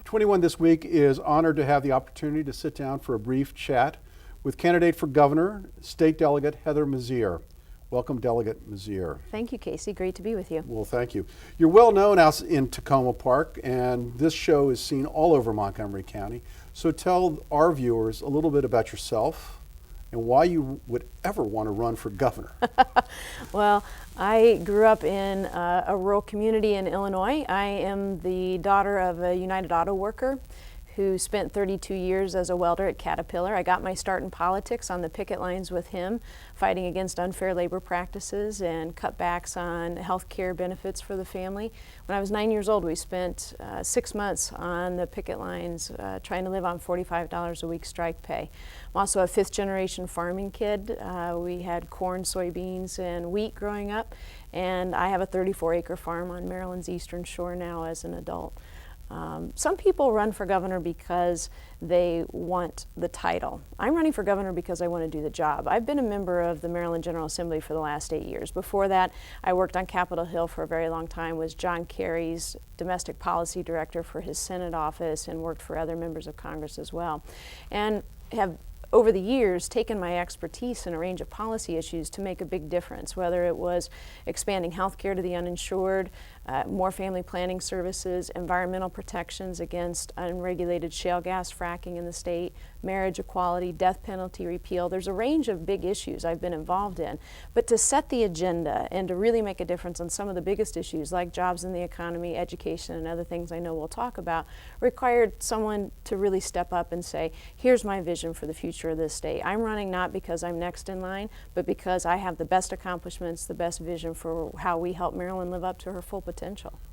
21 this week is honored to have the opportunity to sit down for a brief chat with candidate for governor, State Delegate Heather Mizeur. Welcome, Delegate Mizeur. Thank you, Casey. Great to be with you. Well, thank you. You're well known out in Tacoma Park, and this show is seen all over Montgomery County. So tell our viewers a little bit about yourself and why you would ever want to run for governor. Well, I grew up in a rural community in Illinois. I am the daughter of a United Auto worker who spent 32 years as a welder at Caterpillar. I got my start in politics on the picket lines with him, fighting against unfair labor practices and cutbacks on health care benefits for the family. When I was 9 years old, we spent 6 months on the picket lines trying to live on $45 a week strike pay. I'm also a fifth-generation farming kid. We had corn, soybeans, and wheat growing up, and I have a 34-acre farm on Maryland's eastern shore now as an adult. Some people run for governor because they want the title. I'm running for governor because I want to do the job. I've been a member of the Maryland General Assembly for the last 8 years. Before that, I worked on Capitol Hill for a very long time, was John Kerry's domestic policy director for his Senate office, and worked for other members of Congress as well. And have over the years taken my expertise in a range of policy issues to make a big difference, whether it was expanding health care to the uninsured, more family planning services, environmental protections against unregulated shale gas fracking in the state, marriage equality, death penalty repeal. There's a range of big issues I've been involved in. But to set the agenda and to really make a difference on some of the biggest issues like jobs in the economy, education, and other things I know we'll talk about, required someone to really step up and say, here's my vision for the future of this state. I'm running not because I'm next in line, but because I have the best accomplishments, the best vision for how we help Maryland live up to her full potential.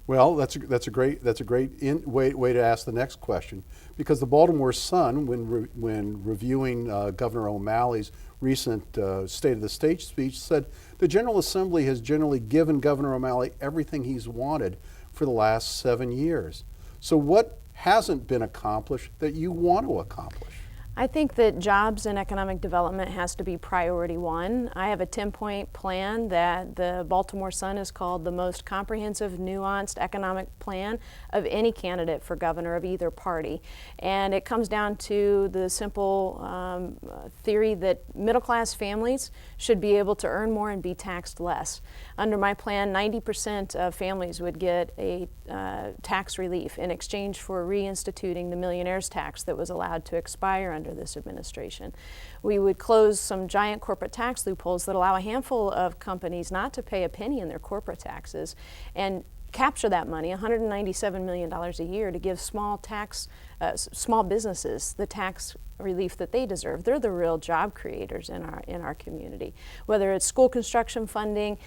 Well, that's a great way to ask the next question, because the Baltimore Sun, when reviewing Governor O'Malley's recent State of the State speech, said the General Assembly has generally given Governor O'Malley everything he's wanted for the last 7 years. So what hasn't been accomplished that you want to accomplish? I think that jobs and economic development has to be priority one. I have a 10-point plan that the Baltimore Sun has called the most comprehensive, nuanced economic plan of any candidate for governor of either party. And it comes down to the simple theory that middle-class families should be able to earn more and be taxed less. Under my plan, 90% of families would get a tax relief in exchange for reinstituting the millionaire's tax that was allowed to expire under this administration. We would close some giant corporate tax loopholes that allow a handful of companies not to pay a penny in their corporate taxes, and capture that money, $197 million a year, to give small businesses the tax relief that they deserve. They're the real job creators in our community. Whether it's school construction funding,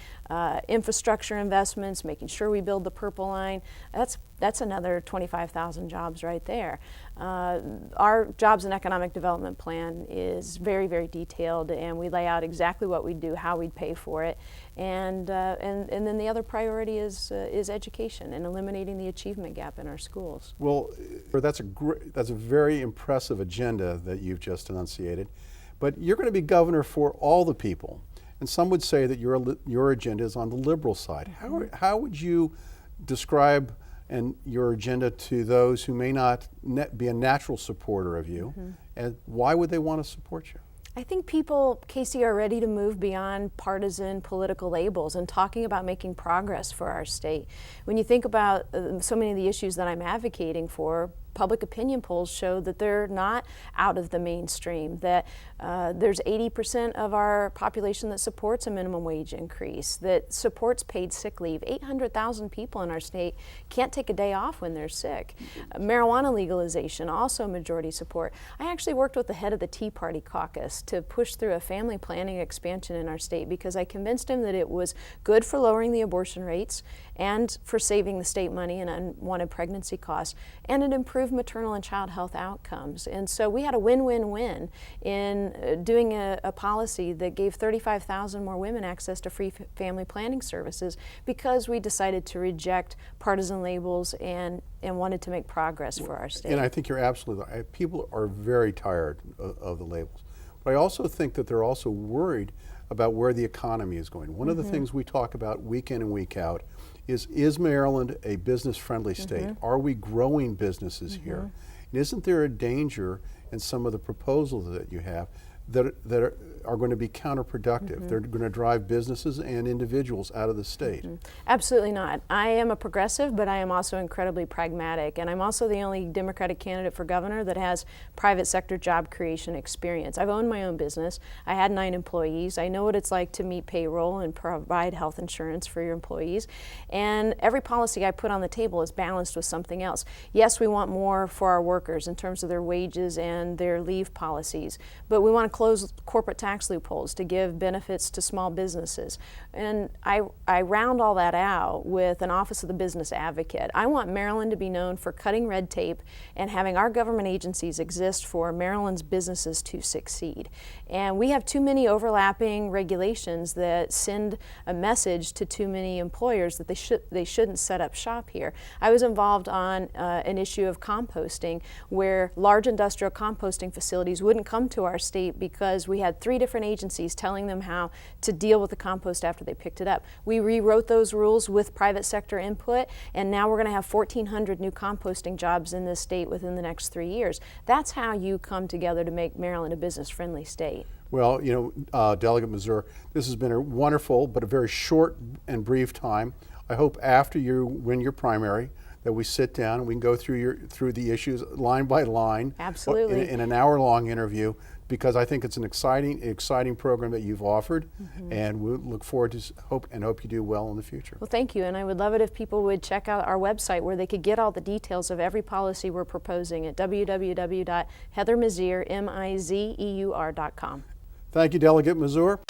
infrastructure investments, making sure we build the Purple Line, that's another 25,000 jobs right there. Our jobs and economic development plan is very, very detailed, and we lay out exactly what we'd do, how we'd pay for it, and then the other priority is education and eliminating the achievement gap in our schools. Well, that's a very impressive agenda that you've just enunciated, but you're going to be governor for all the people, and some would say that your agenda is on the liberal side. How would you describe your agenda to those who may not be a natural supporter of you, and why would they want to support you? I think people, Casey, are ready to move beyond partisan political labels and talking about making progress for our state. When you think about so many of the issues that I'm advocating for, public opinion polls show that they're not out of the mainstream, that there's 80% of our population that supports a minimum wage increase, that supports paid sick leave. 800,000 people in our state can't take a day off when they're sick. Marijuana legalization, also majority support. I actually worked with the head of the Tea Party caucus to push through a family planning expansion in our state because I convinced him that it was good for lowering the abortion rates and for saving the state money and unwanted pregnancy costs, and it improved maternal and child health outcomes. And so we had a win-win-win in doing a policy that gave 35,000 more women access to free family planning services because we decided to reject partisan labels and wanted to make progress for our state. And I think you're absolutely right. People are very tired of the labels. But I also think that they're also worried about where the economy is going. One of the things we talk about week in and week out is Maryland a business-friendly state? Are we growing businesses here? And isn't there a danger in some of the proposals that you have that are going to be counterproductive? They're going to drive businesses and individuals out of the state. Absolutely not. I am a progressive, but I am also incredibly pragmatic, and I'm also the only Democratic candidate for governor that has private sector job creation experience. I've owned my own business. I had 9 employees. I know what it's like to meet payroll and provide health insurance for your employees, and every policy I put on the table is balanced with something else. Yes, we want more for our workers in terms of their wages and their leave policies, but we want to close corporate tax loopholes to give benefits to small businesses. And I round all that out with an Office of the Business Advocate. I want Maryland to be known for cutting red tape and having our government agencies exist for Maryland's businesses to succeed. And we have too many overlapping regulations that send a message to too many employers that they shouldn't set up shop here. I was involved on an issue of composting where large industrial composting facilities wouldn't come to our state because we had 3 different agencies telling them how to deal with the compost after they picked it up. We rewrote those rules with private sector input, and now we're going to have 1,400 new composting jobs in this state within the next 3 years. That's how you come together to make Maryland a business-friendly state. Well, Delegate Mizeur, this has been a wonderful but a very short and brief time. I hope after you win your primary that we sit down and we can go through the issues line by line. Absolutely. In an hour-long interview, because I think it's an exciting program that you've offered, and we look forward to hope you do well in the future. Well, thank you, and I would love it if people would check out our website where they could get all the details of every policy we're proposing at www.heathermizeur.com. Thank you, Delegate Mizeur.